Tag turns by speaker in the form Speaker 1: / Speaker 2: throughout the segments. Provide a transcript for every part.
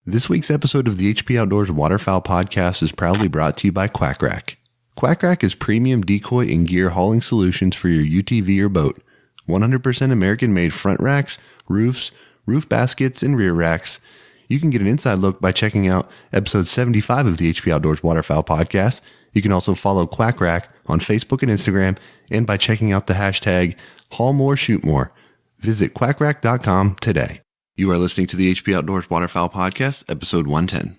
Speaker 1: This week's episode of the HP Outdoors Waterfowl Podcast is proudly brought to you by Quack Rack. Quack Rack is premium decoy and gear hauling solutions for your UTV or boat. 100% American-made front racks, roofs, roof baskets, and rear racks. You can get an inside look by checking out episode 75 of the HP Outdoors Waterfowl Podcast. You can also follow Quack Rack on Facebook and Instagram, and by checking out the hashtag HaulMoreShootMore. Visit quackrack.com today. You are listening to the HP Outdoors Waterfowl Podcast, episode 110.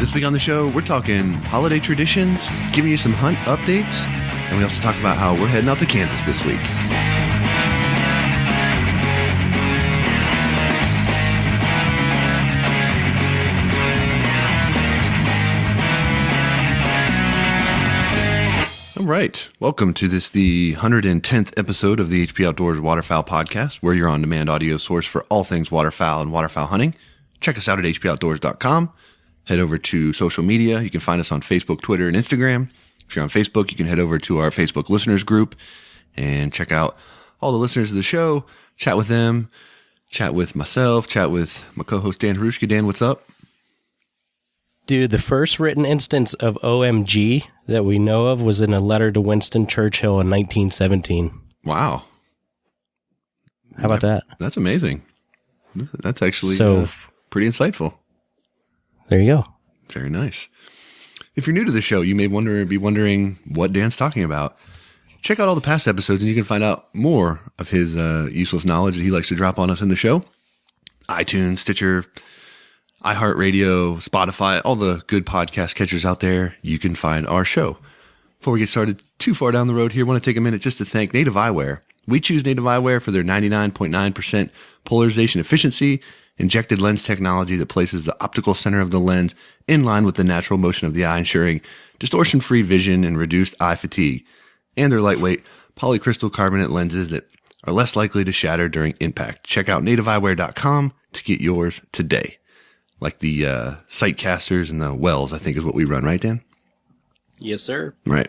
Speaker 1: This week on the show, we're talking holiday traditions, giving you some hunt updates, and we also talk about how we're heading out to Kansas this week. All right. Welcome to the 110th episode of the HP Outdoors Waterfowl Podcast, where your on-demand audio source for all things waterfowl and waterfowl hunting. Check us out at hpoutdoors.com. Head over to social media. You can find us on Facebook, Twitter, and Instagram. If you're on Facebook, you can head over to our Facebook listeners group and check out all the listeners of the show, chat with them, chat with myself, chat with my co-host Dan Harushka. Dan, what's up?
Speaker 2: Dude, the first written instance of OMG that we know of was in a letter to Winston Churchill in 1917.
Speaker 1: Wow.
Speaker 2: How about that?
Speaker 1: That's amazing. That's actually pretty insightful.
Speaker 2: There you go.
Speaker 1: Very nice. If you're new to the show, you may be wondering what Dan's talking about. Check out all the past episodes and you can find out more of his useless knowledge that he likes to drop on us in the show. iTunes, Stitcher, iHeartRadio, Spotify, all the good podcast catchers out there, you can find our show. Before we get started too far down the road here, I want to take a minute just to thank Native Eyewear. We choose Native Eyewear for their 99.9% polarization efficiency, injected lens technology that places the optical center of the lens in line with the natural motion of the eye, ensuring distortion-free vision and reduced eye fatigue. And their lightweight polycrystal carbonate lenses that are less likely to shatter during impact. Check out nativeeyewear.com to get yours today. Like the Sightcasters and the Wells, I think is what we run, right, Dan?
Speaker 2: Yes, sir.
Speaker 1: Right.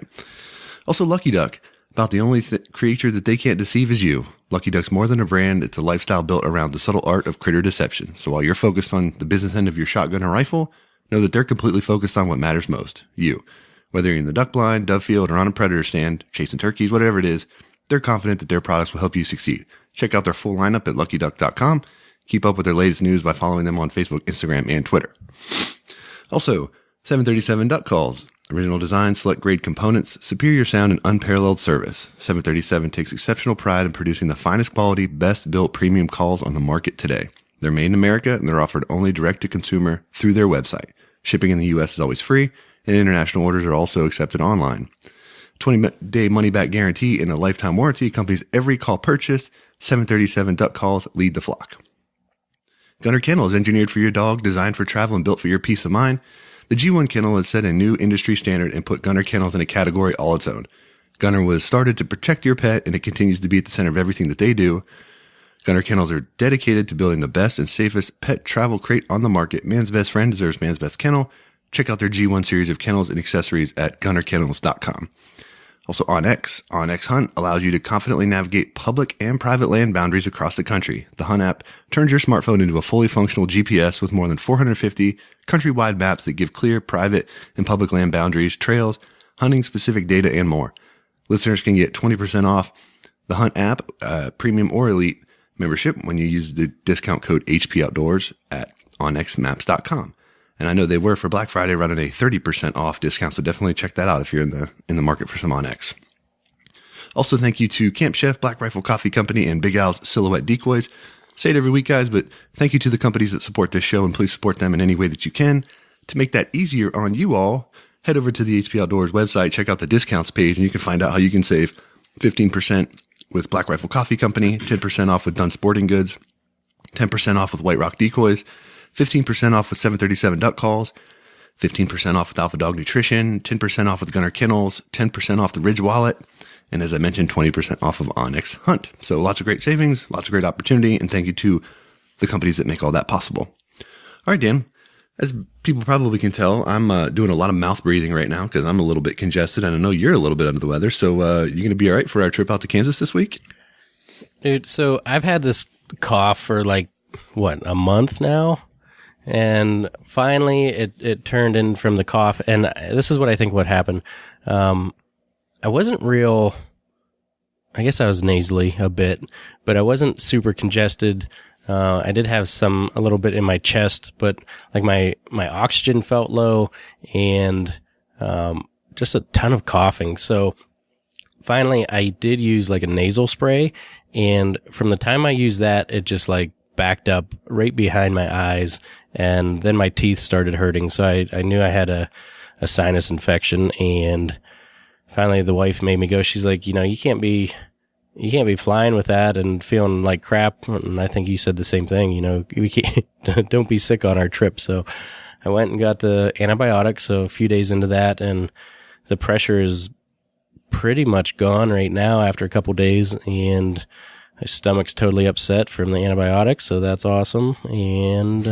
Speaker 1: Also, Lucky Duck. About the only creature that they can't deceive is you. Lucky Duck's more than a brand. It's a lifestyle built around the subtle art of critter deception. So while you're focused on the business end of your shotgun or rifle, know that they're completely focused on what matters most, you. Whether you're in the duck blind, dove field, or on a predator stand, chasing turkeys, whatever it is, they're confident that their products will help you succeed. Check out their full lineup at luckyduck.com. Keep up with their latest news by following them on Facebook, Instagram, and Twitter. Also, 737 Duck Calls. Original design, select grade components, superior sound, and unparalleled service. 737 takes exceptional pride in producing the finest quality, best built premium calls on the market today. They're made in America and they're offered only direct to consumer through their website. Shipping in the U.S. is always free, and international orders are also accepted online. 20-day money-back guarantee and a lifetime warranty accompanies every call purchased. 737 Duck Calls lead the flock. Gunner Kennel is engineered for your dog, designed for travel, and built for your peace of mind. The G1 Kennel has set a new industry standard and put Gunner Kennels in a category all its own. Gunner was started to protect your pet, and it continues to be at the center of everything that they do. Gunner Kennels are dedicated to building the best and safest pet travel crate on the market. Man's best friend deserves man's best kennel. Check out their G1 series of kennels and accessories at gunnerkennels.com. Also, OnX. OnX Hunt allows you to confidently navigate public and private land boundaries across the country. The Hunt app turns your smartphone into a fully functional GPS with more than 450 countrywide maps that give clear private and public land boundaries, trails, hunting-specific data, and more. Listeners can get 20% off the Hunt app, premium or elite membership when you use the discount code HPOutdoors at onxmaps.com. And I know they were for Black Friday running a 30% off discount, so definitely check that out if you're in the market for some OnX. Also, thank you to Camp Chef, Black Rifle Coffee Company, and Big Al's Silhouette Decoys. Say it every week, guys, but thank you to the companies that support this show, and please support them in any way that you can. To make that easier on you all, head over to the HP Outdoors website, check out the discounts page, and you can find out how you can save 15% with Black Rifle Coffee Company, 10% off with Dunn Sporting Goods, 10% off with White Rock Decoys, 15% off with 737 Duck Calls, 15% off with Alpha Dog Nutrition, 10% off with Gunner Kennels, 10% off the Ridge Wallet, and as I mentioned, 20% off of Onyx Hunt. So lots of great savings, lots of great opportunity, and thank you to the companies that make all that possible. All right, Dan, as people probably can tell, I'm doing a lot of mouth breathing right now because I'm a little bit congested, and I know you're a little bit under the weather. So you're going to be all right for our trip out to Kansas this week?
Speaker 2: Dude, so I've had this cough for a month now? And finally, it turned in from the cough. And this is what I think what happened. I wasn't I guess I was nasally a bit, but I wasn't super congested. I did have a little bit in my chest, but my oxygen felt low and just a ton of coughing. So finally, I did use a nasal spray. And from the time I used that, it just backed up right behind my eyes, and then my teeth started hurting. So I knew I had a sinus infection, and finally the wife made me go. She's like, you can't be flying with that and feeling like crap. And I think you said the same thing, we can't, don't be sick on our trip. So I went and got the antibiotics. So a few days into that, and the pressure is pretty much gone right now after a couple days, and my stomach's totally upset from the antibiotics, so that's awesome. And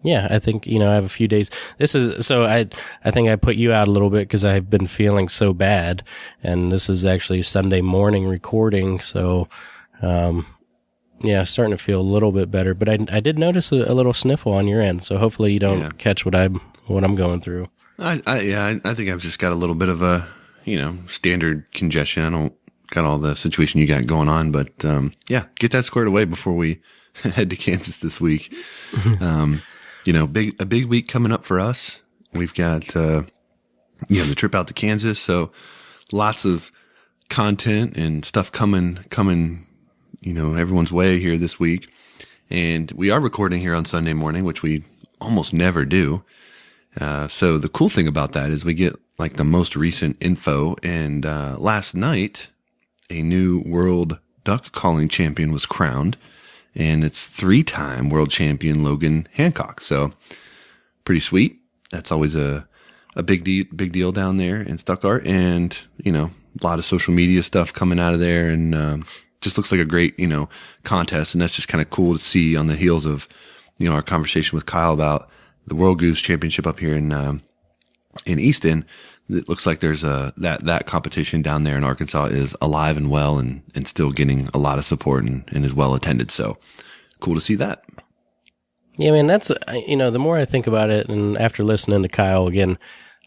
Speaker 2: I think I have a few days. I think I put you out a little bit because I've been feeling so bad, and this is actually Sunday morning recording, so starting to feel a little bit better. But I did notice a little sniffle on your end, so hopefully you don't catch what I'm going through.
Speaker 1: I think I've just got a little bit of a standard congestion. I don't got all the situation you got going on, but get that squared away before we head to Kansas this week. A big week coming up for us. We've got the trip out to Kansas, so lots of content and stuff coming everyone's way here this week. And we are recording here on Sunday morning, which we almost never do. So the cool thing about that is we get the most recent info. And last night, a new world duck calling champion was crowned, and it's 3-time world champion Logan Hancock. So pretty sweet. That's always a big deal down there in Stuttgart, and a lot of social media stuff coming out of there, and just looks like a great contest. And that's just kind of cool to see on the heels of our conversation with Kyle about the World Goose Championship up here in Easton. It looks like there's that competition down there in Arkansas is alive and well, and still getting a lot of support and is well attended. So cool to see that.
Speaker 2: Yeah, man, that's, the more I think about it, and after listening to Kyle again,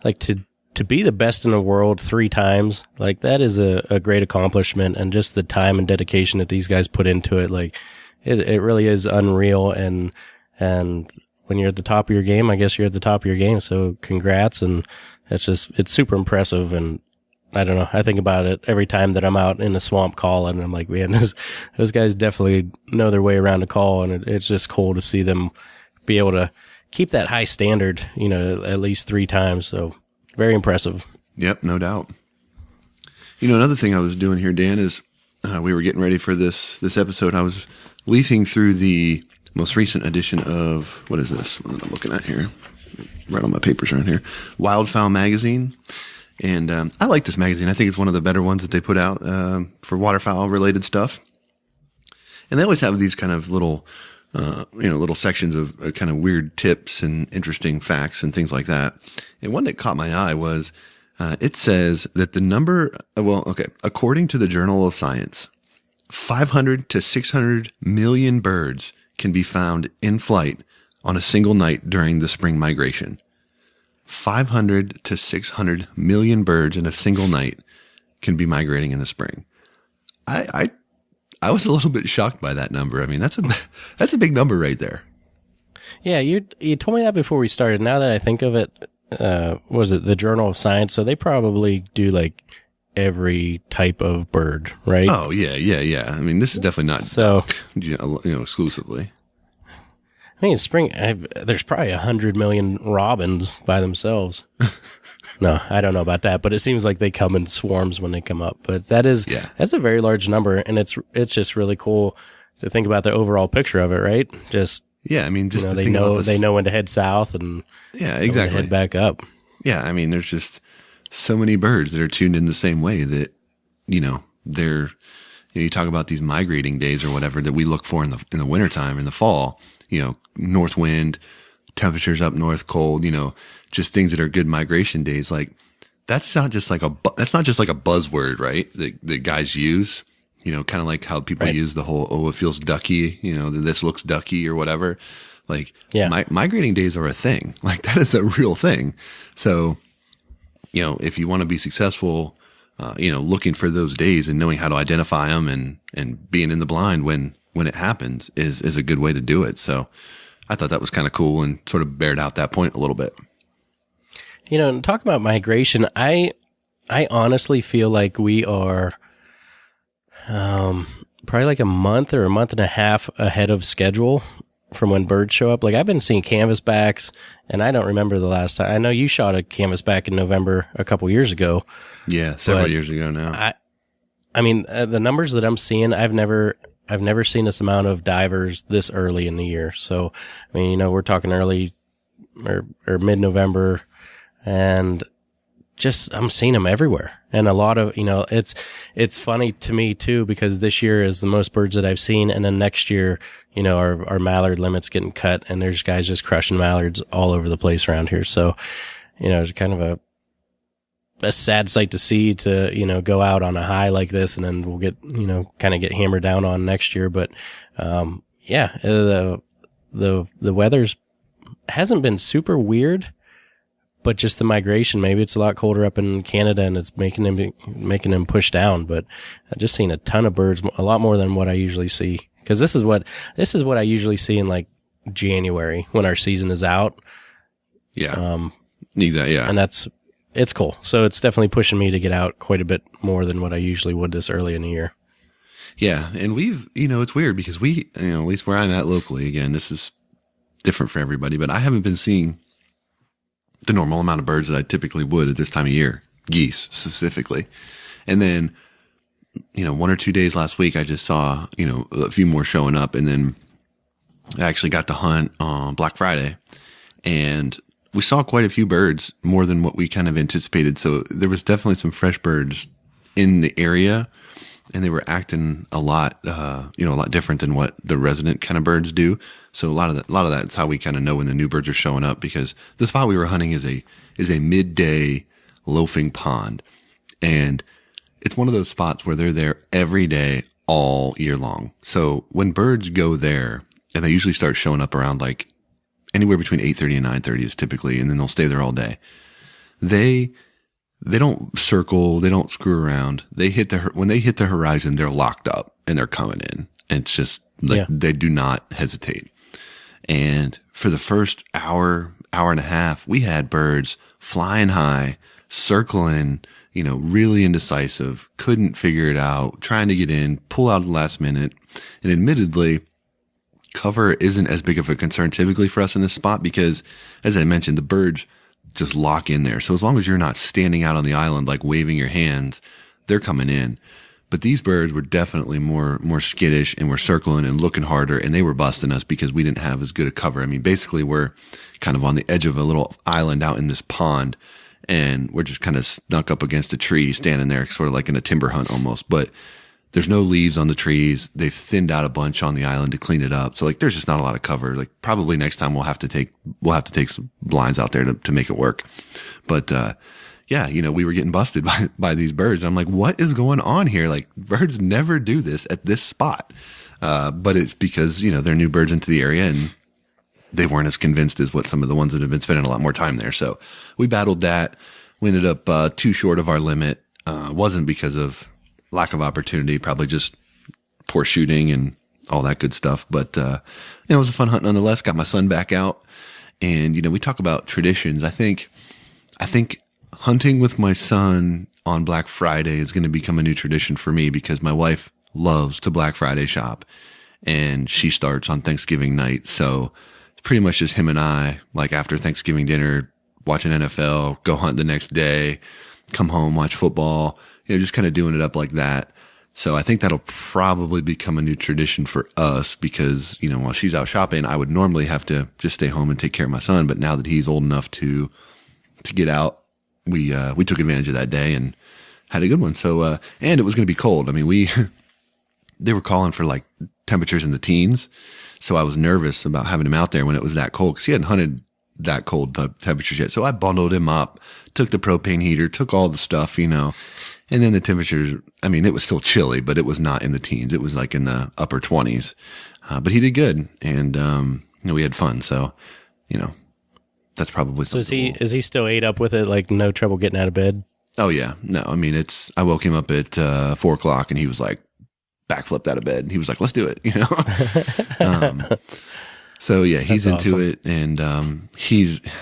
Speaker 2: to be the best in the world 3 times, that is a great accomplishment, and just the time and dedication that these guys put into it, it really is unreal. And when you're at the top of your game, I guess you're at the top of your game. So congrats. And it's super impressive. And I don't know, I think about it every time that I'm out in the swamp calling, and I'm like, man, those guys definitely know their way around the call. And it's just cool to see them be able to keep that high standard, at least 3 times. So very impressive.
Speaker 1: Yep. No doubt. Another thing I was doing here, Dan, is we were getting ready for this episode. I was leafing through the most recent edition of, what is this? What am I looking at here? Right on my papers around here. Wildfowl magazine. And I like this magazine. I think it's one of the better ones that they put out for waterfowl related stuff. And they always have these kind of little, little sections of kind of weird tips and interesting facts and things like that. And one that caught my eye was it says that the number, according to the Journal of Science, 500 to 600 million birds can be found in flight on a single night during the spring migration. 500 to 600 million birds in a single night can be migrating in the spring. I was a little bit shocked by that number. I mean, that's a big number right there.
Speaker 2: Yeah, you told me that before we started. Now that I think of it, was it the Journal of Science? So they probably do every type of bird, right?
Speaker 1: Oh yeah. I mean, this is definitely not duck, exclusively.
Speaker 2: I mean, spring, there's probably 100 million robins by themselves. No, I don't know about that, but it seems like they come in swarms when they come up. But that's a very large number, and it's just really cool to think about the overall picture of it, right? Just
Speaker 1: Yeah, I mean, just the
Speaker 2: they
Speaker 1: thing about
Speaker 2: they know when to head south and
Speaker 1: yeah,
Speaker 2: when to
Speaker 1: exactly.
Speaker 2: head back up.
Speaker 1: Yeah, I mean, there's just so many birds that are tuned in the same way that, they're, you talk about these migrating days or whatever that we look for in the wintertime, in the fall, north wind, temperatures up north, cold, just things that are good migration days. Like that's not just like a buzzword, right? That guys use, kind of like how people
Speaker 2: Right.
Speaker 1: use the whole, oh, it feels ducky, that this looks ducky or whatever. Like migrating days are a thing. Like that is a real thing. So, if you want to be successful, looking for those days and knowing how to identify them and being in the blind when it happens is a good way to do it. So I thought that was kind of cool and sort of bared out that point a little bit.
Speaker 2: And talk about migration. I honestly feel like we are probably like a month or a month and a half ahead of schedule from when birds show up. Like I've been seeing canvasbacks, and I don't remember the last time. I know you shot a canvasback in November a couple years ago.
Speaker 1: Yeah, several years ago now.
Speaker 2: I mean, the numbers that I'm seeing, I've never seen this amount of divers this early in the year. So, I mean, we're talking early or mid-November, and just I'm seeing them everywhere. And a lot of, it's funny to me too, because this year is the most birds that I've seen, and then next year, our mallard limit's getting cut, and there's guys just crushing mallards all over the place around here. So, it's kind of a sad sight to see, to go out on a high like this, and then we'll get kind of get hammered down on next year. But the weather's hasn't been super weird, but just the migration, maybe it's a lot colder up in Canada and it's making them push down. But I've just seen a ton of birds, a lot more than what I usually see, because this is what I usually see in like January when our season is out.
Speaker 1: Yeah. Exactly. Yeah.
Speaker 2: And it's cool. So it's definitely pushing me to get out quite a bit more than what I usually would this early in the year.
Speaker 1: Yeah. And we've, it's weird because we, at least where I'm at locally, again, this is different for everybody, but I haven't been seeing the normal amount of birds that I typically would at this time of year, geese specifically. And then, 1 or 2 days last week, I just saw, a few more showing up, and then I actually got to hunt on Black Friday, and we saw quite a few birds, more than what we kind of anticipated. So there was definitely some fresh birds in the area, and they were acting a lot different than what the resident kind of birds do. So a lot of that's how we kind of know when the new birds are showing up, because the spot we were hunting is a midday loafing pond, and it's one of those spots where they're there every day all year long. So when birds go there, and they usually start showing up around like anywhere between 8:30 and 9:30 is typically, and then they'll stay there all day. They don't circle, they don't screw around. When they hit the horizon, they're locked up and they're coming in. And it's just like They do not hesitate. And for the first hour and a half, we had birds flying high, circling, really indecisive, couldn't figure it out, trying to get in, pull out at the last minute. And admittedly, cover isn't as big of a concern typically for us in this spot because, as I mentioned, the birds just lock in there. So as long as you're not standing out on the island, like waving your hands, they're coming in. But these birds were definitely more skittish and were circling and looking harder, and they were busting us because we didn't have as good a cover. I mean, basically we're kind of on the edge of a little island out in this pond, and we're just kind of snuck up against a tree, standing there sort of like in a timber hunt almost. But there's no leaves on the trees. They've thinned out a bunch on the island to clean it up. So like, there's just not a lot of cover. Like probably next time we'll have to take some blinds out there to make it work. But, we were getting busted by these birds. And I'm like, what is going on here? Like birds never do this at this spot. But it's because, they're new birds into the area and they weren't as convinced as what some of the ones that have been spending a lot more time there. So we battled that. We ended up, too short of our limit. Wasn't because of lack of opportunity, probably just poor shooting and all that good stuff. But, it was a fun hunt nonetheless. Got my son back out, and, we talk about traditions. I think hunting with my son on Black Friday is going to become a new tradition for me because my wife loves to Black Friday shop, and she starts on Thanksgiving night. So it's pretty much just him and I, like after Thanksgiving dinner, watching NFL, go hunt the next day, come home, watch football, just kind of doing it up like that. So I think that'll probably become a new tradition for us because, you know, while she's out shopping, I would normally have to just stay home and take care of my son. But now that he's old enough to get out, we took advantage of that day and had a good one. So, and it was going to be cold. I mean, they were calling for like temperatures in the teens. So I was nervous about having him out there when it was that cold because he hadn't hunted that cold temperatures yet. So I bundled him up, took the propane heater, took all the stuff, you know, and then the temperatures, I mean, it was still chilly, but it was not in the teens. It was like in the upper 20s. But he did good. And, you know, we had fun. So, you know, that's probably something.
Speaker 2: So is he still ate up with it? Like no trouble getting out of bed?
Speaker 1: Oh yeah. No, I mean, I woke him up at 4:00 and he was like backflipped out of bed. He was like, let's do it, you know? So yeah, he's that's into awesome. It. And,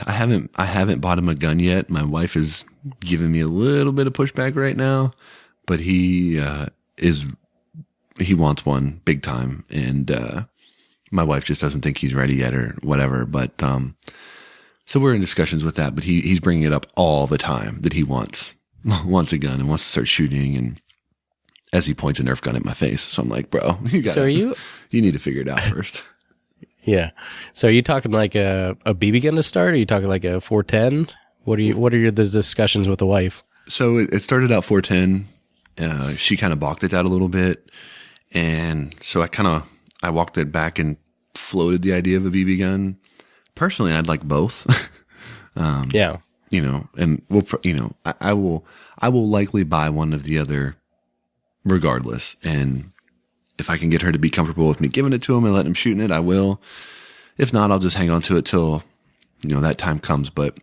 Speaker 1: I haven't bought him a gun yet. My wife is giving me a little bit of pushback right now, but he wants one big time. And, my wife just doesn't think he's ready yet or whatever. But, so we're in discussions with that, but he's bringing it up all the time that he wants a gun and wants to start shooting. And as he points a Nerf gun at my face, so I'm like, bro, you need to figure it out first.
Speaker 2: Yeah. So are you talking like a BB gun to start? Or are you talking like a 410? What are the discussions with the wife?
Speaker 1: So it started out 410. She kind of balked at that a little bit. And so I walked it back and floated the idea of a BB gun. Personally, I'd like both.
Speaker 2: Yeah.
Speaker 1: You know, and I will likely buy one of the other regardless. And if I can get her to be comfortable with me giving it to him and letting him shoot in it, I will. If not, I'll just hang on to it till, you know, that time comes. But,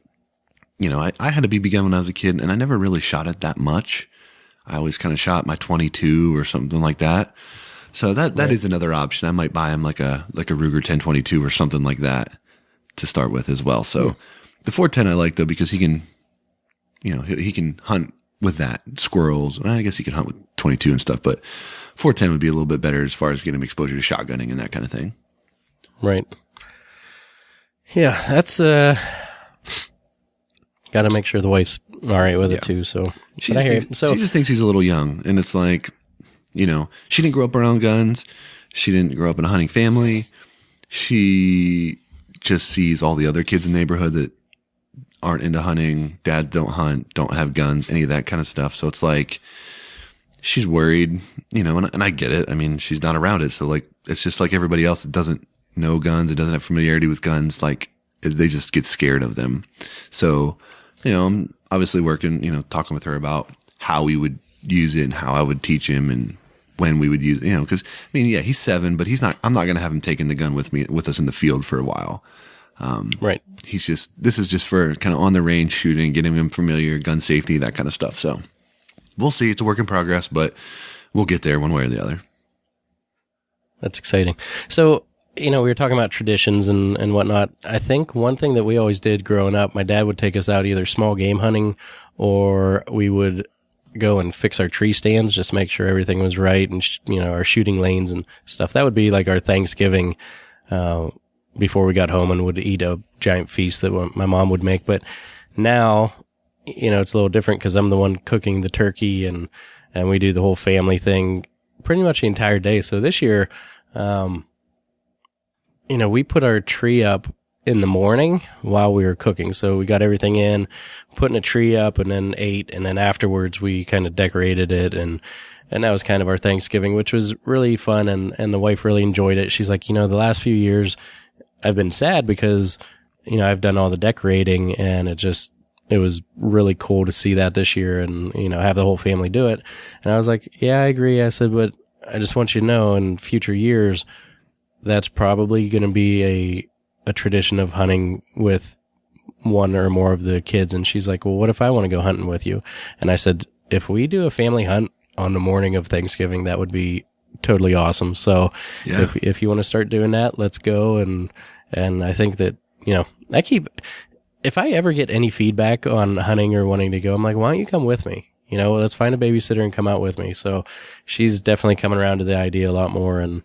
Speaker 1: you know, I had a BB gun when I was a kid and I never really shot it that much. I always kind of shot my 22 or something like that. So that is another option. I might buy him like a Ruger 1022 or something like that to start with as well. So the 410 I like though, because he can, you know, he can hunt with that squirrels. I guess he can hunt with 22 and stuff, but 410 would be a little bit better as far as getting him exposure to shotgunning and that kind of thing.
Speaker 2: Right. Yeah. That's, got to make sure the wife's all right with it too. So
Speaker 1: she just thinks he's a little young, and it's like, you know, she didn't grow up around guns. She didn't grow up in a hunting family. She just sees all the other kids in the neighborhood that aren't into hunting. Dads don't hunt, don't have guns, any of that kind of stuff. So it's like, she's worried, you know, and I get it. I mean, she's not around it. So like, it's just like everybody else that doesn't know guns, it doesn't have familiarity with guns. Like they just get scared of them. So, you know, I'm obviously working, you know, talking with her about how we would use it and how I would teach him and when we would use it, you know, because I mean, yeah, he's 7, but I'm not going to have him taking the gun with us in the field for a while.
Speaker 2: Right.
Speaker 1: This is just for kind of on the range shooting, getting him familiar, gun safety, that kind of stuff. So we'll see. It's a work in progress, but we'll get there one way or the other.
Speaker 2: That's exciting. So, you know, we were talking about traditions and whatnot. I think one thing that we always did growing up, my dad would take us out either small game hunting or we would go and fix our tree stands, just make sure everything was right and, you know, our shooting lanes and stuff. That would be like our Thanksgiving before we got home and would eat a giant feast that my mom would make. But now, you know, it's a little different because I'm the one cooking the turkey and we do the whole family thing pretty much the entire day. So this year, you know, we put our tree up in the morning while we were cooking. So we got everything in, putting a tree up and then ate. And then afterwards we kind of decorated it. And that was kind of our Thanksgiving, which was really fun. And the wife really enjoyed it. She's like, you know, the last few years I've been sad because, you know, I've done all the decorating and it was really cool to see that this year and, you know, have the whole family do it. And I was like, yeah, I agree. I said, but I just want you to know in future years, that's probably going to be a tradition of hunting with one or more of the kids. And she's like, well, what if I want to go hunting with you? And I said, if we do a family hunt on the morning of Thanksgiving, that would be totally awesome. So yeah. If you want to start doing that, let's go. And I think that, you know, if I ever get any feedback on hunting or wanting to go, I'm like, why don't you come with me? You know, let's find a babysitter and come out with me. So she's definitely coming around to the idea a lot more. And,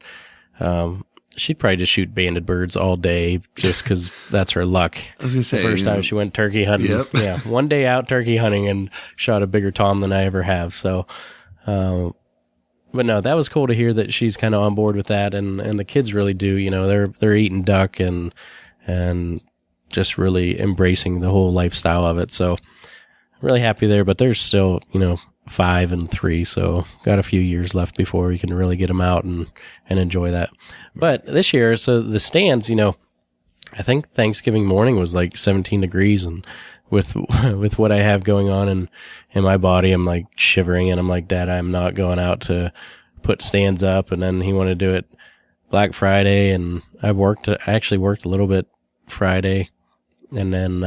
Speaker 2: she'd probably just shoot banded birds all day just because that's her luck.
Speaker 1: I was going to say.
Speaker 2: The first time she went turkey hunting.
Speaker 1: Yep.
Speaker 2: Yeah. One day out turkey hunting and shot a bigger tom than I ever have. So, but no, that was cool to hear that she's kind of on board with that, and the kids really do. You know, they're eating duck and just really embracing the whole lifestyle of it. So really happy there. But there's still, you know, 5 and 3, so got a few years left before we can really get them out and enjoy that. But this year, so the stands, you know, I think Thanksgiving morning was like 17 degrees, and with what I have going on in my body, I'm like shivering, and I'm like, Dad, I'm not going out to put stands up. And then he wanted to do it Black Friday, and I actually worked a little bit Friday, and then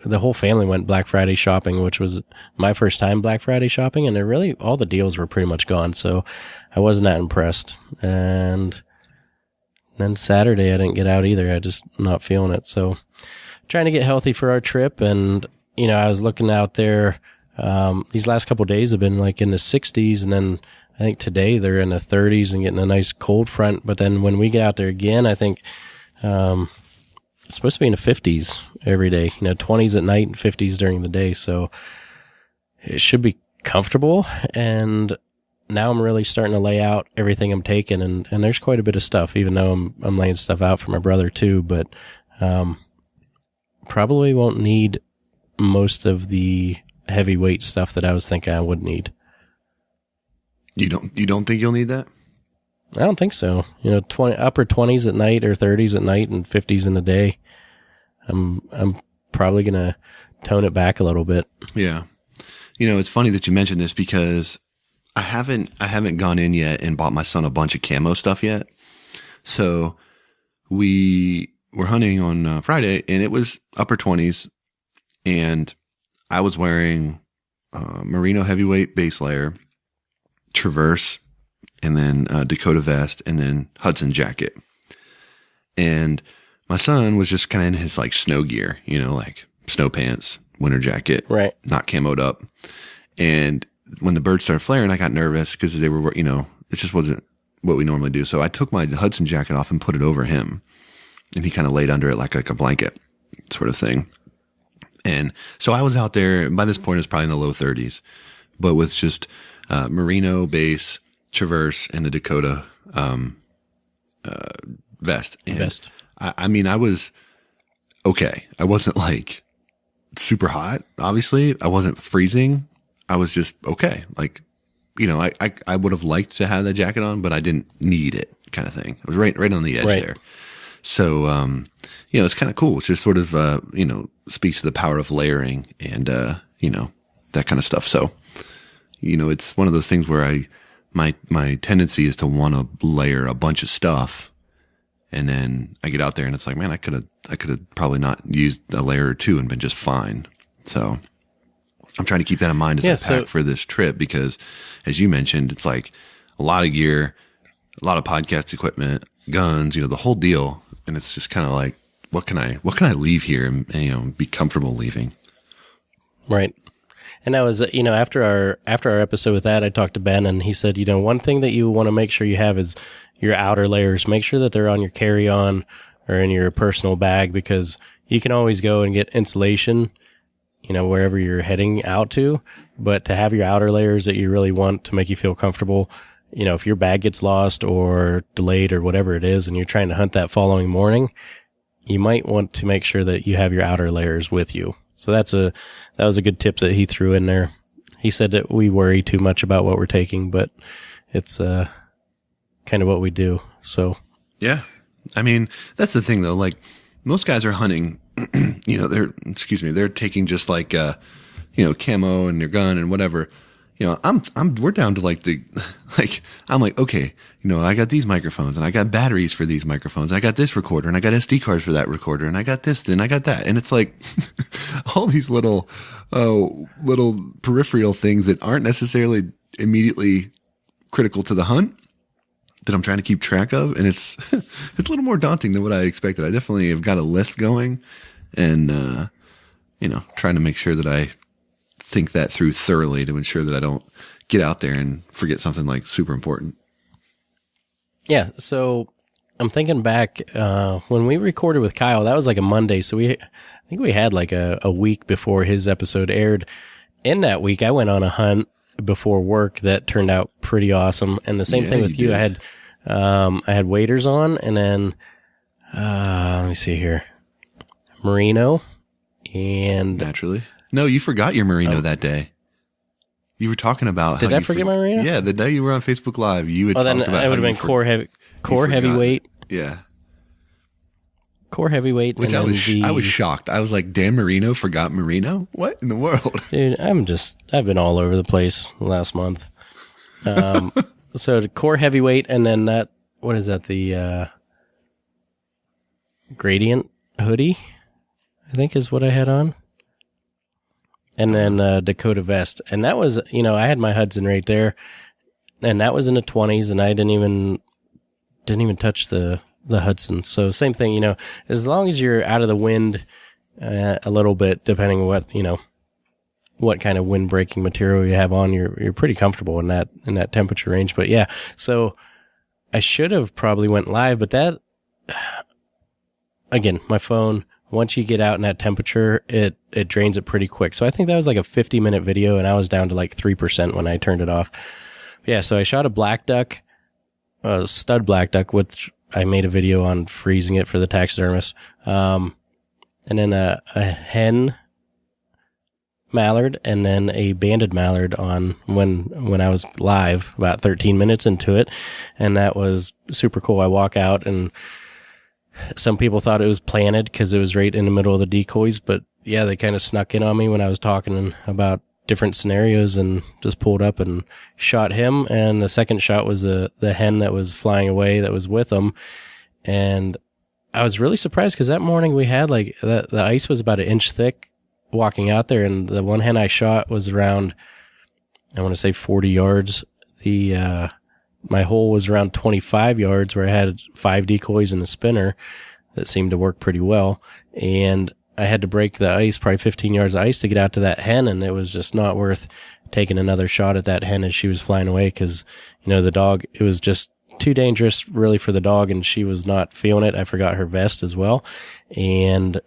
Speaker 2: the whole family went Black Friday shopping, which was my first time Black Friday shopping, and all the deals were pretty much gone, so I wasn't that impressed. And then Saturday I didn't get out either. I just not feeling it. So trying to get healthy for our trip, and you know, I was looking out there. These last couple of days have been like in the 60s, and then I think today they're in the 30s and getting a nice cold front. But then when we get out there again, I think it's supposed to be in the 50s every day. You know, 20s at night and 50s during the day. So it should be comfortable. And now I'm really starting to lay out everything I'm taking, and there's quite a bit of stuff, even though I'm laying stuff out for my brother too. But probably won't need most of the heavyweight stuff that I was thinking I would need.
Speaker 1: You don't think you'll need that?
Speaker 2: I don't think so. You know, upper 20s at night or 30s at night and 50s in the day. I'm probably gonna tone it back a little bit.
Speaker 1: Yeah. You know, it's funny that you mentioned this because I haven't gone in yet and bought my son a bunch of camo stuff yet. So we were hunting on Friday, and it was upper 20s, and I was wearing merino heavyweight base layer, Traverse, and then Dakota vest, and then Hudson jacket. And my son was just kind of in his like snow gear, you know, like snow pants, winter jacket,
Speaker 2: right?
Speaker 1: Not camoed up. And when the birds started flaring, I got nervous because they were, you know, it just wasn't what we normally do. So I took my Hudson jacket off and put it over him, and he kind of laid under it like a blanket sort of thing. And so I was out there, and by this point it was probably in the low 30s, but with just merino base, Traverse, and a Dakota vest. And I mean, I was okay. I wasn't like super hot, obviously. I wasn't freezing. I was just okay. Like, you know, I would have liked to have that jacket on, but I didn't need it, kind of thing. I was right on the edge there. So, you know, it's kind of cool. It just sort of, you know, speaks to the power of layering and, you know, that kind of stuff. So, you know, it's one of those things where my tendency is to want to layer a bunch of stuff. And then I get out there and it's like, man, I could have probably not used a layer or two and been just fine. So I'm trying to keep that in mind as I pack for this trip, because as you mentioned, it's like a lot of gear, a lot of podcast equipment, guns, you know, the whole deal. And it's just kind of like, what can I leave here and, you know, be comfortable leaving?
Speaker 2: Right. And that was, you know, after our episode with that, I talked to Ben, and he said, you know, one thing that you want to make sure you have is your outer layers. Make sure that they're on your carry-on or in your personal bag, because you can always go and get insulation, you know, wherever you're heading out to. But to have your outer layers that you really want to make you feel comfortable, you know, if your bag gets lost or delayed or whatever it is, and you're trying to hunt that following morning, you might want to make sure that you have your outer layers with you. So that was a good tip that he threw in there. He said that we worry too much about what we're taking, but it's kind of what we do. So
Speaker 1: yeah, I mean, that's the thing though. Like most guys are hunting, you know, they're taking just like you know, camo and their gun and whatever. You know, we're down to like I'm like, okay, you know, I got these microphones and I got batteries for these microphones. I got this recorder and I got SD cards for that recorder and I got this, then I got that. And it's like all these little peripheral things that aren't necessarily immediately critical to the hunt that I'm trying to keep track of. And it's a little more daunting than what I expected. I definitely have got a list going and, you know, trying to make sure that I think that through thoroughly to ensure that I don't get out there and forget something like super important.
Speaker 2: Yeah. So I'm thinking back, when we recorded with Kyle, that was like a Monday. So I think we had like a week before his episode aired. In that week, I went on a hunt before work that turned out pretty awesome. And the same thing with you.
Speaker 1: did.
Speaker 2: I had waders on, and then let me see here, merino, and
Speaker 1: Naturally. No, you forgot your merino that day. You were talking about
Speaker 2: did I forget my merino?
Speaker 1: Yeah, the day you were on Facebook Live, you had talked
Speaker 2: then
Speaker 1: about
Speaker 2: it would have been core heavyweight.
Speaker 1: Yeah.
Speaker 2: Core heavyweight.
Speaker 1: Which
Speaker 2: and
Speaker 1: I was shocked. I was like, Dan Marino forgot merino? What in the world?
Speaker 2: Dude, I've been all over the place last month. So the core heavyweight, and then what is that? The gradient hoodie, I think is what I had on. And then Dakota vest. And that was, I had my Hudson right there, and that was in the 20s, and I didn't even touch the Hudson. So same thing, as long as you're out of the wind a little bit, depending on what kind of wind breaking material you have on, you're pretty comfortable in that temperature range. But yeah, so I should have probably went live, but that, again, my phone, once you get out in that temperature, it drains it pretty quick. So I think that was like a 50-minute video, and I was down to like 3% when I turned it off. Yeah, so I shot a black duck, a stud black duck, which I made a video on freezing it for the taxidermist. And then a hen mallard, and then a banded mallard on when I was live, about 13 minutes into it. And that was super cool. I walk out, and some people thought it was planted because it was right in the middle of the decoys, but yeah, they kind of snuck in on me when I was talking about different scenarios, and just pulled up and shot him. And the second shot was the hen that was flying away that was with him. And I was really surprised because that morning we had the ice was about 1 inch thick walking out there, and the one hen I shot was around, I want to say 40 yards. My hole was around 25 yards, where I had 5 decoys and a spinner that seemed to work pretty well. And I had to break the ice, probably 15 yards of ice, to get out to that hen, and it was just not worth taking another shot at that hen as she was flying away, because, the dog, it was just too dangerous really for the dog, and she was not feeling it. I forgot her vest as well, and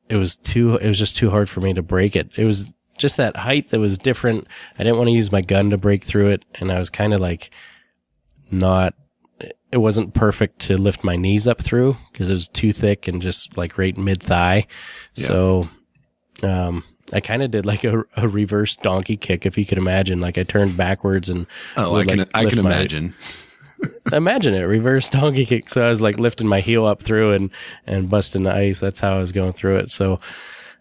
Speaker 2: it was just too hard for me to break it. It was just that height that was different. I didn't want to use my gun to break through it, and I was kind of like it wasn't perfect to lift my knees up through because it was too thick and just like right mid thigh. Yeah. So, I kind of did like a reverse donkey kick, if you could imagine. Like I turned backwards and
Speaker 1: I can imagine.
Speaker 2: Imagine it, reverse donkey kick. So I was like lifting my heel up through and busting the ice. That's how I was going through it. So,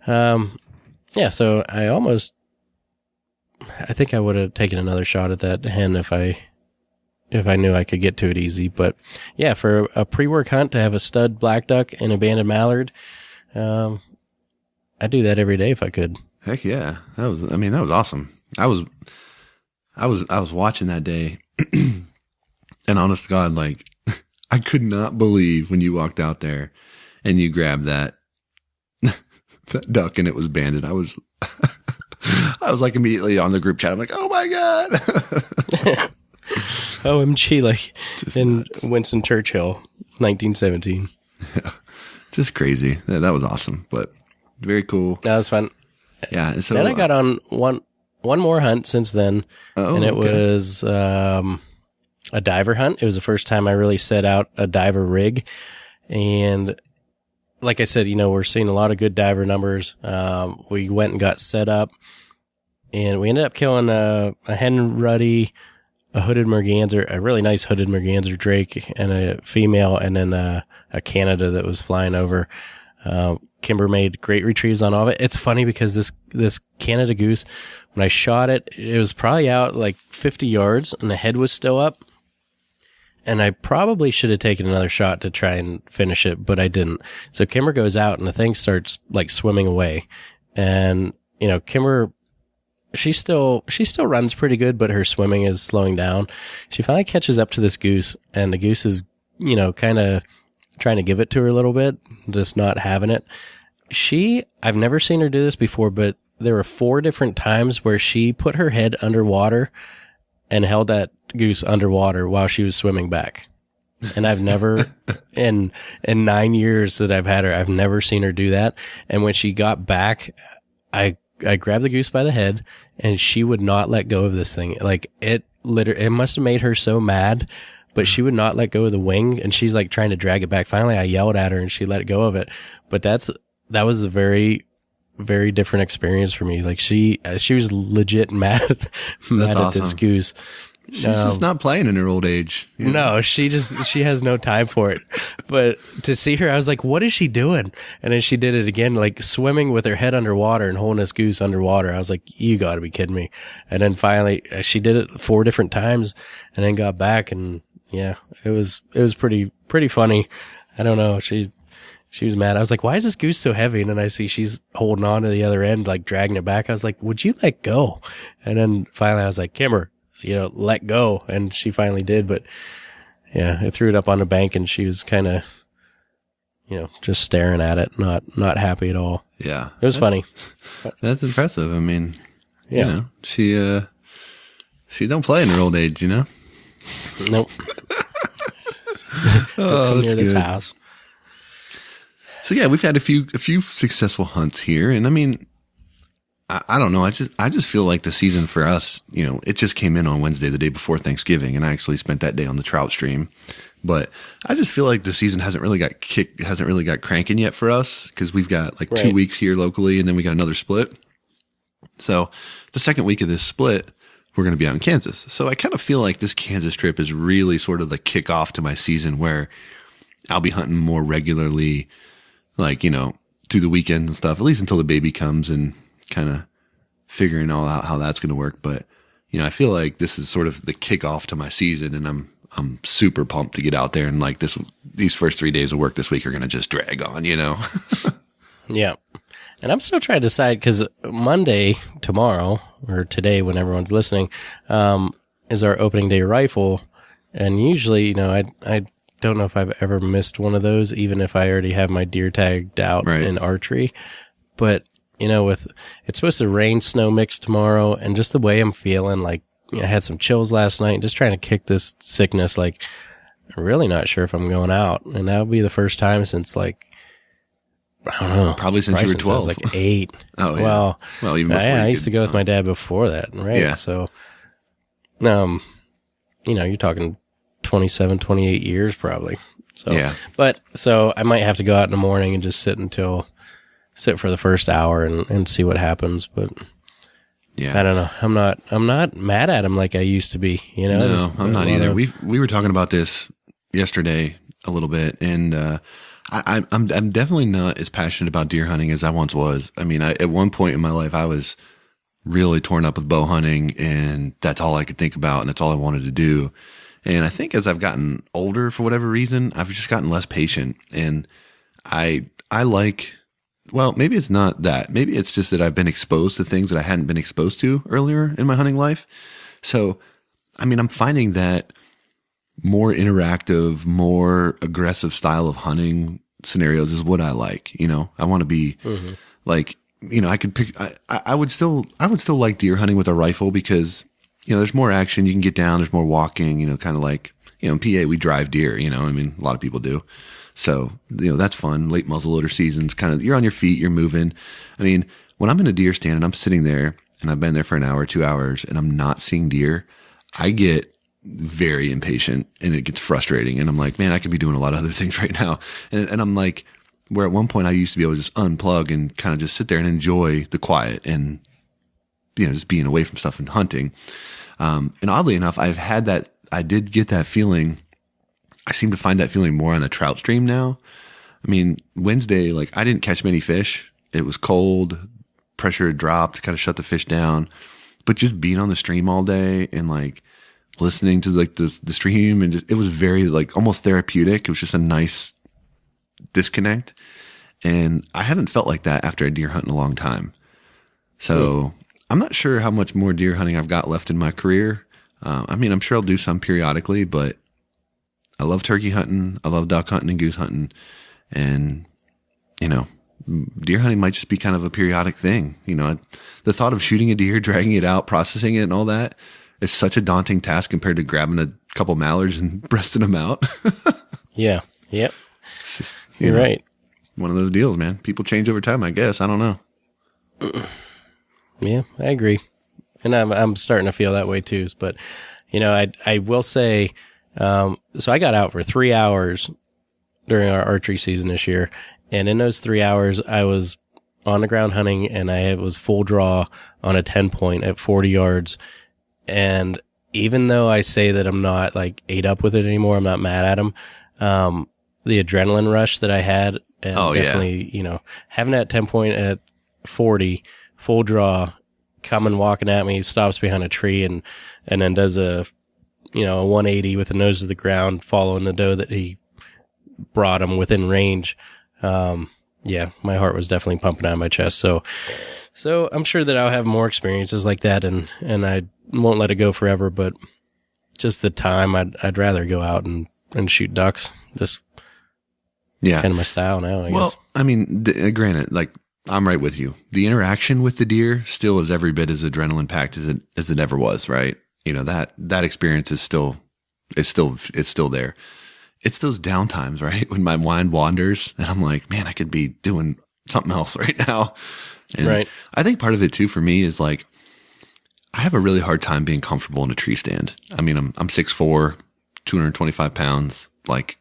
Speaker 2: yeah. So I think I would have taken another shot at that hen if I knew I could get to it easy. But yeah, for a pre-work hunt to have a stud black duck and a banded mallard, I'd do that every day if I could.
Speaker 1: Heck yeah. That was awesome. I was watching that day and honest to God, like I could not believe when you walked out there and you grabbed that duck and it was banded. I was like immediately on the group chat. I'm like, oh my God.
Speaker 2: OMG, like just in nuts. Winston Churchill, 1917.
Speaker 1: Yeah, just crazy. That was awesome, but very cool.
Speaker 2: That was fun.
Speaker 1: Yeah. So
Speaker 2: then I got on one more hunt since then, and it was a diver hunt. It was the first time I really set out a diver rig, and like I said, we're seeing a lot of good diver numbers. We went and got set up, and we ended up killing a hen ruddy, a hooded merganser, a really nice hooded merganser drake, and a female, and then a Canada that was flying over. Kimber made great retrieves on all of it. It's funny because this Canada goose, when I shot it, it was probably out like 50 yards, and the head was still up. And I probably should have taken another shot to try and finish it, but I didn't. So Kimber goes out, and the thing starts like swimming away. And Kimber, she still runs pretty good, but her swimming is slowing down. She finally catches up to this goose, and the goose is, kind of trying to give it to her a little bit, just not having it. I've never seen her do this before, but there were 4 different times where she put her head underwater and held that goose underwater while she was swimming back. And I've never, in 9 years that I've had her, I've never seen her do that. And when she got back, I I grabbed the goose by the head, and she would not let go of this thing. Like it must have made her so mad, but she would not let go of the wing, and she's like trying to drag it back. Finally, I yelled at her, and she let go of it. But that was a very, very different experience for me. Like she was legit mad, mad at this goose.
Speaker 1: She's just not playing in her old age.
Speaker 2: You know? No, she has no time for it. But to see her, I was like, what is she doing? And then she did it again, like swimming with her head underwater and holding this goose underwater. I was like, you got to be kidding me. And then finally, she did it 4 different times and then got back. And yeah, it was pretty funny. I don't know. She was mad. I was like, why is this goose so heavy? And then I see she's holding on to the other end, like dragging it back. I was like, would you let go? And then finally I was like, Kimber, let go. And she finally did. But yeah, I threw it up on the bank and she was kind of, just staring at it, not happy at all.
Speaker 1: Yeah.
Speaker 2: It was funny.
Speaker 1: That's impressive. I mean, she don't play in her old age,
Speaker 2: Nope.
Speaker 1: Oh, that's
Speaker 2: near this
Speaker 1: good.
Speaker 2: house.
Speaker 1: So yeah, we've had a few successful hunts here. And I mean, I don't know. I just feel like the season for us, it just came in on Wednesday, the day before Thanksgiving, and I actually spent that day on the trout stream. But I just feel like the season hasn't really got cranking yet for us, because we've got like 2 weeks here locally, and then we got another split. So the second week of this split, we're going to be out in Kansas. So I kind of feel like this Kansas trip is really sort of the kickoff to my season, where I'll be hunting more regularly, like, through the weekends and stuff, at least until the baby comes, and kind of figuring all out how that's going to work. But, I feel like this is sort of the kickoff to my season, and I'm super pumped to get out there. And like these first 3 days of work this week are going to just drag on,
Speaker 2: Yeah. And I'm still trying to decide, because Monday, tomorrow, or today when everyone's listening, is our opening day rifle. And usually, I don't know if I've ever missed one of those, even if I already have my deer tagged out in archery. But, it's supposed to rain, snow mix tomorrow, and just the way I'm feeling, like, I had some chills last night, just trying to kick this sickness, like, I'm really not sure if I'm going out. And that'll be the first time since, like, I don't know.
Speaker 1: Probably since you were 12.
Speaker 2: I was like 8.
Speaker 1: Oh, yeah. Well, even before
Speaker 2: I used to go with my dad before that, right?
Speaker 1: Yeah.
Speaker 2: So, you're talking 27, 28 years probably. So,
Speaker 1: yeah.
Speaker 2: But, so I might have to go out in the morning and just sit for the first hour and see what happens. But
Speaker 1: yeah,
Speaker 2: I don't know. I'm not mad at him like I used to be,
Speaker 1: No, I'm not either. We were talking about this yesterday a little bit, and, I'm definitely not as passionate about deer hunting as I once was. I mean, at one point in my life, I was really torn up with bow hunting, and that's all I could think about, and that's all I wanted to do. And I think as I've gotten older, for whatever reason, I've just gotten less patient, and I like, well, maybe it's not that. Maybe it's just that I've been exposed to things that I hadn't been exposed to earlier in my hunting life. So, I mean, I'm finding that more interactive, more aggressive style of hunting scenarios is what I like. I want to be like, I could pick, I would still like deer hunting with a rifle, because, there's more action. You can get down, there's more walking, kind of like, in PA, we drive deer, I mean, a lot of people do. So, that's fun. Late muzzleloader seasons, kind of, you're on your feet, you're moving. I mean, when I'm in a deer stand and I'm sitting there and I've been there for an hour, 2 hours, and I'm not seeing deer, I get very impatient, and it gets frustrating. And I'm like, man, I could be doing a lot of other things right now. And I'm like, where at one point I used to be able to just unplug and kind of just sit there and enjoy the quiet and, just being away from stuff and hunting. And oddly enough, I did get that feeling. I seem to find that feeling more on the trout stream now. I mean, Wednesday, like, I didn't catch many fish. It was cold, pressure had dropped, kind of shut the fish down. But just being on the stream all day and like listening to like the stream, and it was very like almost therapeutic. It was just a nice disconnect. And I haven't felt like that after a deer hunt in a long time. So I'm not sure how much more deer hunting I've got left in my career. I mean, I'm sure I'll do some periodically, but I love turkey hunting. I love duck hunting and goose hunting. And, deer hunting might just be kind of a periodic thing. The thought of shooting a deer, dragging it out, processing it and all that is such a daunting task compared to grabbing a couple mallards and breasting them out.
Speaker 2: Yeah. Yep.
Speaker 1: It's just,
Speaker 2: You're right.
Speaker 1: One of those deals, man. People change over time, I guess. I don't know.
Speaker 2: Yeah, I agree. And I'm starting to feel that way too. But, I will say, so I got out for 3 hours during our archery season this year. And in those 3 hours, I was on the ground hunting, and I was full draw on a 10-point at 40 yards. And even though I say that I'm not like ate up with it anymore, I'm not mad at them. The adrenaline rush that I had, and definitely, having that 10-point at 40, full draw, coming walking at me, stops behind a tree, and then does a 180 with the nose to the ground, following the doe that he brought him within range. My heart was definitely pumping out of my chest. So I'm sure that I'll have more experiences like that, and I won't let it go forever, but just the time, I'd rather go out and shoot ducks. Just kind of my style now, I guess. Well,
Speaker 1: I mean, granted, like, I'm right with you. The interaction with the deer still is every bit as adrenaline packed as it ever was, right? That experience is still there. It's those downtimes, right? When my mind wanders and I'm like, man, I could be doing something else right now. And
Speaker 2: right.
Speaker 1: I think part of it too, for me, is like, I have a really hard time being comfortable in a tree stand. I mean, I'm 6'4", 225 pounds. Like,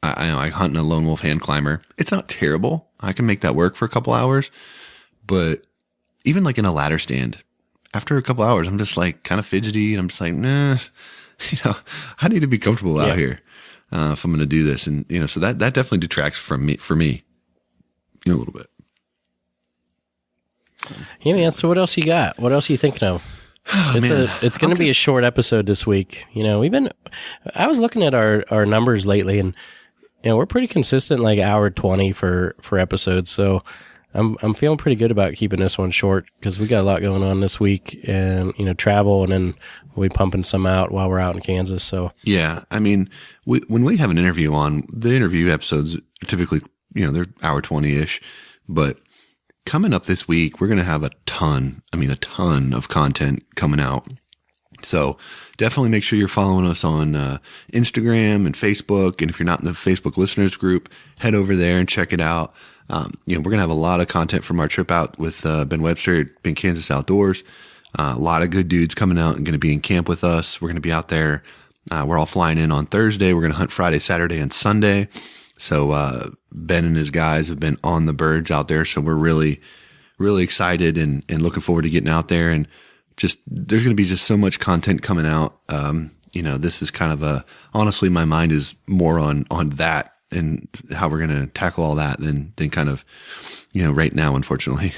Speaker 1: I hunt in a lone wolf hand climber. It's not terrible. I can make that work for a couple hours, but even like in a ladder stand, after a couple hours, I'm just like kind of fidgety, and I'm just like, nah, I need to be comfortable out here if I'm going to do this. And, so that definitely detracts for me a little bit.
Speaker 2: Yeah, man. So what else you got? What else are you thinking of? It's going to be a short episode this week. I was looking at our numbers lately, and we're pretty consistent, like hour 20 for episodes. So I'm feeling pretty good about keeping this one short, because we got a lot going on this week, and travel, and then we'll be pumping some out while we're out in Kansas. So
Speaker 1: yeah, I mean, when we have an interview on, the interview episodes typically, they're hour 20-ish, but coming up this week, we're going to have a ton of content coming out. So definitely make sure you're following us on Instagram and Facebook. And if you're not in the Facebook listeners group, head over there and check it out. We're going to have a lot of content from our trip out with Ben Webster at Ben Kansas Outdoors. A lot of good dudes coming out and going to be in camp with us. We're going to be out there. We're all flying in on Thursday. We're going to hunt Friday, Saturday, and Sunday. So Ben and his guys have been on the birds out there. So we're really, really excited and looking forward to getting out there. And just, there's going to be just so much content coming out. This is kind of honestly, my mind is more on that and how we're going to tackle all that than kind of, right now, unfortunately.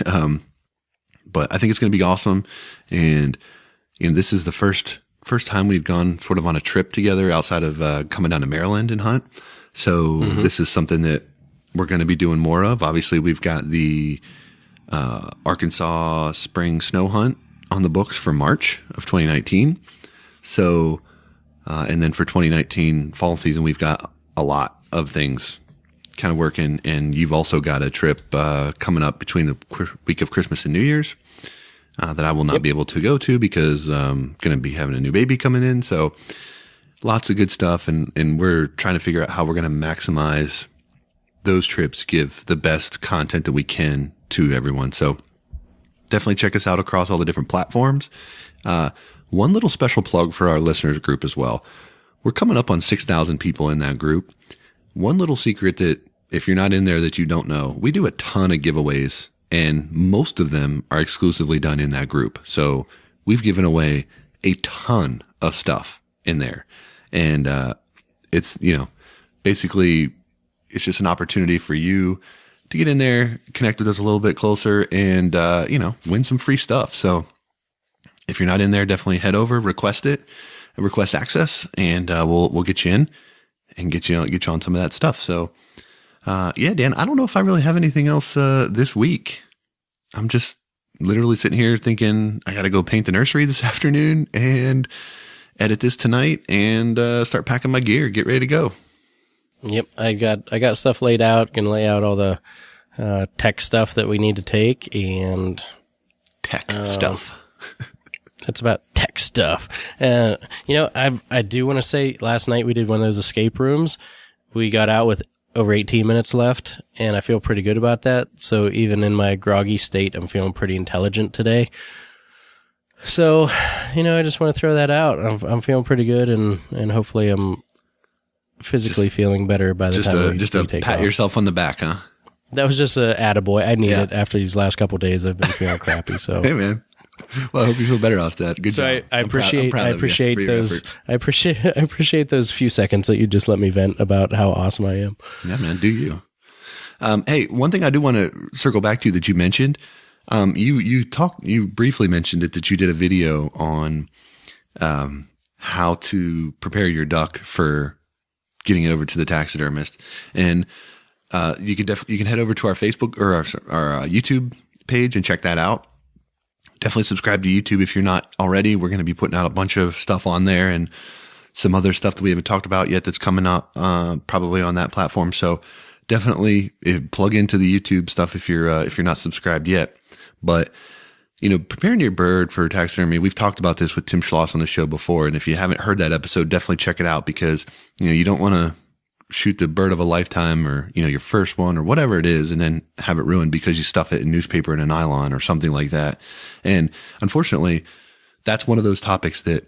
Speaker 1: But I think it's going to be awesome. And, this is the first time we've gone sort of on a trip together outside of coming down to Maryland and hunt. So this is something that we're going to be doing more of. Obviously, we've got the Arkansas spring snow hunt on the books for March of 2019. So, and then for 2019 fall season, we've got a lot of things kind of working. And you've also got a trip coming up between the week of Christmas and New Year's that I will not be able to go to because I'm going to be having a new baby coming in. So lots of good stuff. And we're trying to figure out how we're going to maximize those trips, give the best content that we can to everyone. So definitely check us out across all the different platforms. One little special plug for our listeners group as well. We're coming up on 6,000 people in that group. One little secret that if you're not in there that you don't know, we do a ton of giveaways, and most of them are exclusively done in that group. So we've given away a ton of stuff in there. And it's, basically it's just an opportunity for you to get in there, connect with us a little bit closer, and, win some free stuff. So if you're not in there, definitely head over, request access, and we'll get you in and get you on some of that stuff. So, Dan, I don't know if I really have anything else this week. I'm just literally sitting here thinking I got to go paint the nursery this afternoon and edit this tonight and start packing my gear, get ready to go.
Speaker 2: Yep, I got stuff laid out. Gonna lay out all the tech stuff that we need to take, and
Speaker 1: tech stuff.
Speaker 2: That's about tech stuff. I do want to say, last night we did one of those escape rooms. We got out with over 18 minutes left, and I feel pretty good about that. So even in my groggy state, I'm feeling pretty intelligent today. So, I just want to throw that out. I'm feeling pretty good, and hopefully I'm physically feeling better by the time we take
Speaker 1: pat
Speaker 2: off.
Speaker 1: yourself on the back, huh?
Speaker 2: That was just a attaboy. I need it after these last couple of days. I've been feeling crappy. So
Speaker 1: hey, man. Well, I hope you feel better off that. Good job.
Speaker 2: I appreciate those few seconds that you just let me vent about how awesome I am.
Speaker 1: Yeah, man. Do you? Hey, one thing I do want to circle back to that you mentioned. You briefly mentioned it, that you did a video on how to prepare your duck for getting it over to the taxidermist, and you can head over to our Facebook or our YouTube page and check that out. Definitely subscribe to YouTube if you're not already. We're going to be putting out a bunch of stuff on there and some other stuff that we haven't talked about yet that's coming up probably on that platform. So definitely plug into the YouTube stuff if you're not subscribed yet. But preparing your bird for taxidermy, we've talked about this with Tim Schloss on the show before, and if you haven't heard that episode, definitely check it out, because you don't want to shoot the bird of a lifetime, or your first one or whatever it is, and then have it ruined because you stuff it in newspaper and a nylon or something like that. And unfortunately, that's one of those topics that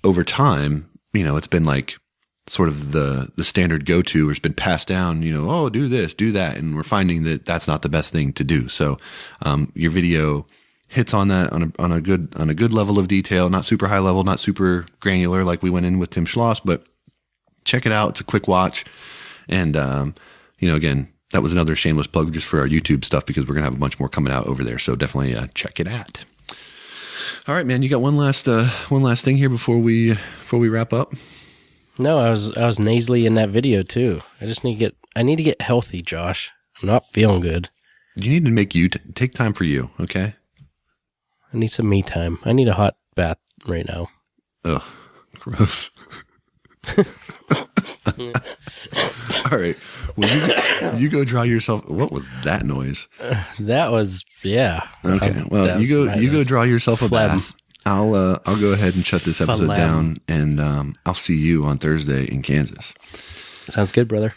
Speaker 1: over time, it's been like sort of the standard go-to, or it's been passed down, oh, do this, do that. And we're finding that that's not the best thing to do. So, your video hits on that on a good level of detail, not super high level, not super granular like we went in with Tim Schloss, but check it out. It's a quick watch. And, again, that was another shameless plug just for our YouTube stuff, because we're going to have a bunch more coming out over there. So definitely check it out. All right, man, you got one last thing here before we wrap up?
Speaker 2: No, I was nasally in that video too. I need to get healthy, Josh. I'm not feeling good.
Speaker 1: You need to make take time for you, okay?
Speaker 2: I need some me time. I need a hot bath right now.
Speaker 1: Ugh, gross. All right. Well, you go draw yourself. What was that noise?
Speaker 2: That was, yeah.
Speaker 1: Okay. Well, you go draw yourself a bath. I'll go ahead and shut this episode down, and I'll see you on Thursday in Kansas.
Speaker 2: Sounds good, brother.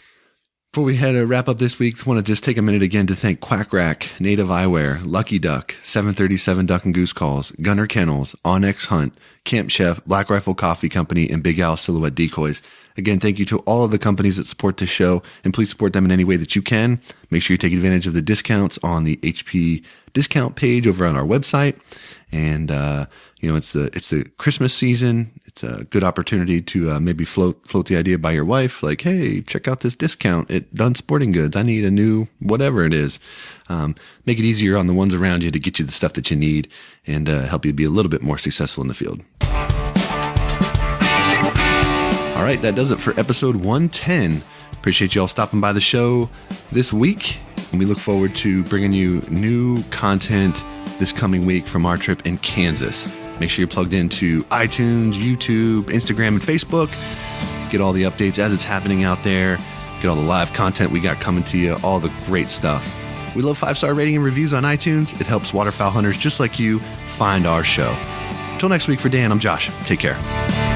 Speaker 1: Before we head to wrap up this week, I want to just take a minute again to thank Quack Rack, Native Eyewear, Lucky Duck, 737 Duck and Goose Calls, Gunner Kennels, Onyx Hunt, Camp Chef, Black Rifle Coffee Company, and Big Al Silhouette Decoys. Again, thank you to all of the companies that support this show, and please support them in any way that you can. Make sure you take advantage of the discounts on the HP discount page over on our website. And, it's the Christmas season. It's a good opportunity to maybe float the idea by your wife, like, hey, check out this discount at Dunn Sporting Goods. I need a new whatever it is. Make it easier on the ones around you to get you the stuff that you need, and help you be a little bit more successful in the field. All right, that does it for episode 110. Appreciate you all stopping by the show this week, and we look forward to bringing you new content this coming week from our trip in Kansas. Make sure you're plugged into iTunes, YouTube, Instagram, and Facebook. Get all the updates as it's happening out there. Get all the live content we got coming to you, all the great stuff. We love 5-star rating and reviews on iTunes. It helps waterfowl hunters just like you find our show. Until next week, for Dan, I'm Josh. Take care.